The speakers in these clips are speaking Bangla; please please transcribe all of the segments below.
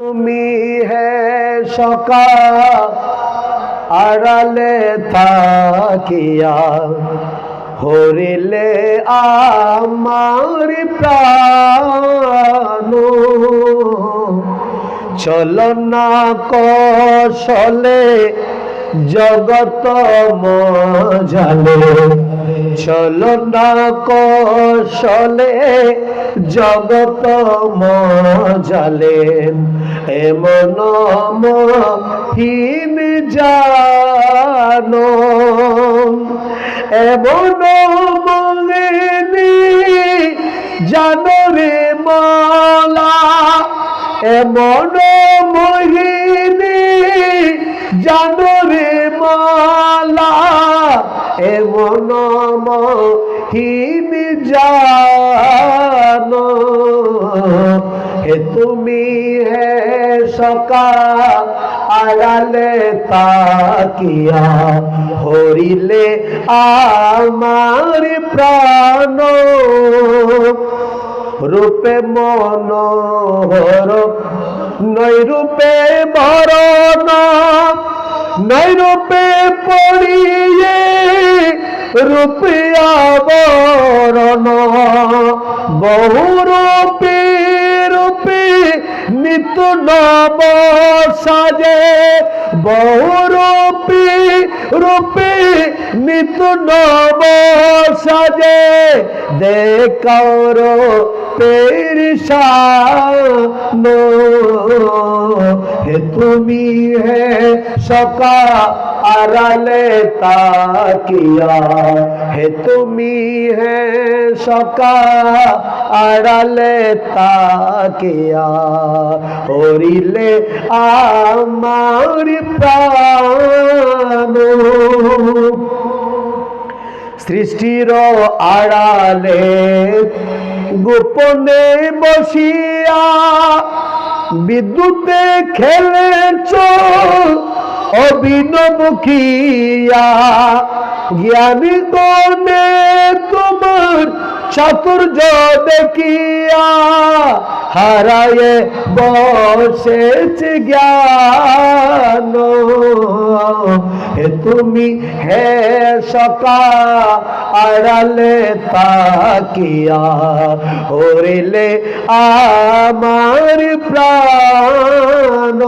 তুমি হে সকাল আড়ালে থাকিয়া হরিলে আমার প্রাণ চলো না কৌশলে জগত মজালে চলো না কৌশলে জগত মজালে এমন মহিন জানো এমন মঙ্গিনী জানো রে মালা এমন মোহিনী জানো রে মালা এমন মহিনী জানো হে তুমি হে সকাল আড়ালে তাকিয়া হরিলে আমার প্রাণ রূপে মনোহর নৈরূপে বরণ নৈরূপে পড়িয়ে রূপে আবরণ বহুরূপে রূপে নিত্য নব সাজে বহুরূপে রূপে নিত্য নব সাজে দেখার পেরিশানো হে তুমি হে সকাল আড়ালে তাকিয়া হে তুমি হে সকাল আড়ালে তাকিয়া হরিলে আমার প্রাণ সৃষ্টির আড়ালে গোপনে বসিয়া বিদ্যুতে খেলেছ অভিনবুখিয়া জ্ঞানী গণে তোমার চাতুর্য দেখিয়া হারায়ে বসেছে জ্ঞান হে তুমি হে সকাল আড়ালে তাকিয়া হরিলে আমার প্রাণ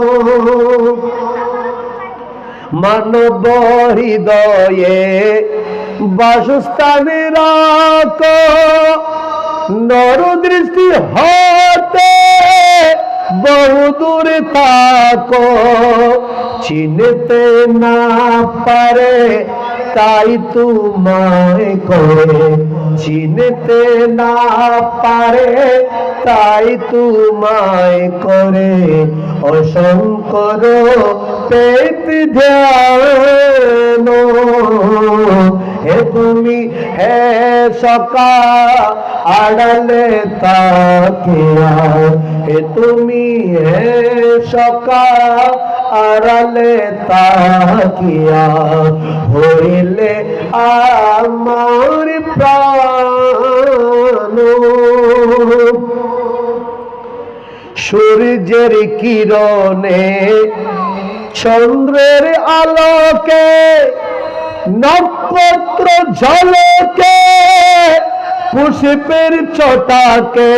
মানব হৃদয়ে বাসস্থানে রাখ নর দৃষ্টি হতে বহুদূরে থাকো চিনতে না পারে তাই তোমায় করে চিনতে না পারে তাই তোমায় করে অসংকর পেতে ধ্যান হে তুমি হে সকাল আড়ালে তাকিয়া হে তুমি হে সকাল আড়ালে তাকিয়া হইলে আমার প্রাণ সূর্যের কিরণে চন্দ্রের আলোকে নক্ষত্র ঝলকে পুষ্পের চটাকে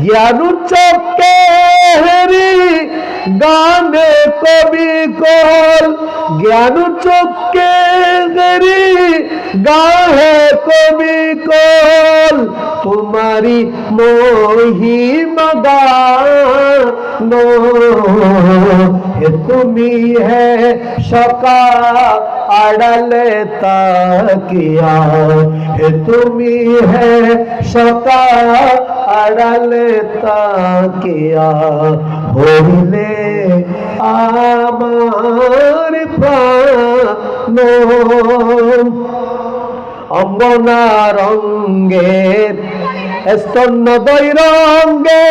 জ্ঞান চকে হেরি গানে কবি কল জ্ঞান চকে হেরি গাহে কবি কল তোমারি মহিমা গানো হে তুমি হে সকাল আড়ালে তাকিয়া হে তুমি হে সকাল আড়ালে তাকিয়া হইলে আমার প্রাণ অঙ্গনা রঙ্গে স্তন্যদয় রঙ্গে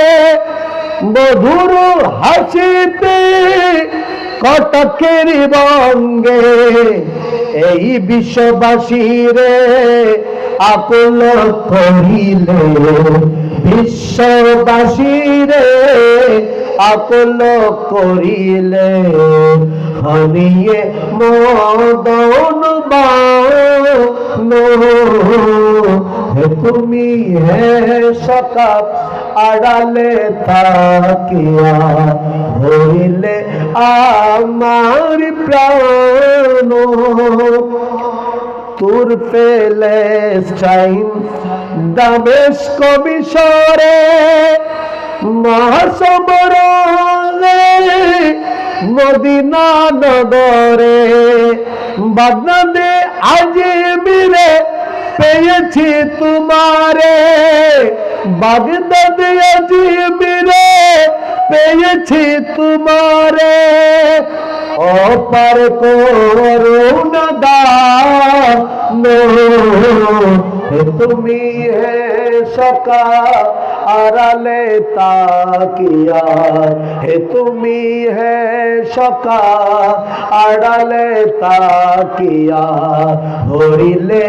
মধুর হাসিতে কটকের বঙ্গে এই বিশ্ববাসীরে আকুল করিলে বিশ্ববাসীরে আকল করিলে হানিয়ে মদন বানো হে তুমি হে সকাপ আড়ালে থাকিয়া হইলে আমার প্রাণ তুর প্যালেস্টাইন দামেস্ক মিশরে মহাসমরে মদিনা নগরে বাগদাদে আজমিরে পেয়েছি তোমারে বাগদাদে আজমিরে পেয়েছি তোমারে অপার করুণা দানো হে তুমি হে সকা আড়ালে তাকিয়া হে তুমি হে সকা আড়ালে তাকিয়া হইলে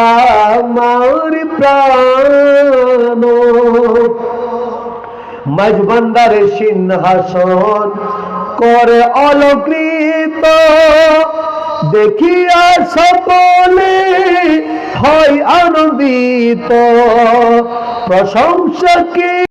আমার প্রাণ মজবন্দার সিংহাসন করে অলকৃত দেখিয়া সকলে হয় আনন্দিত প্রশংসা কি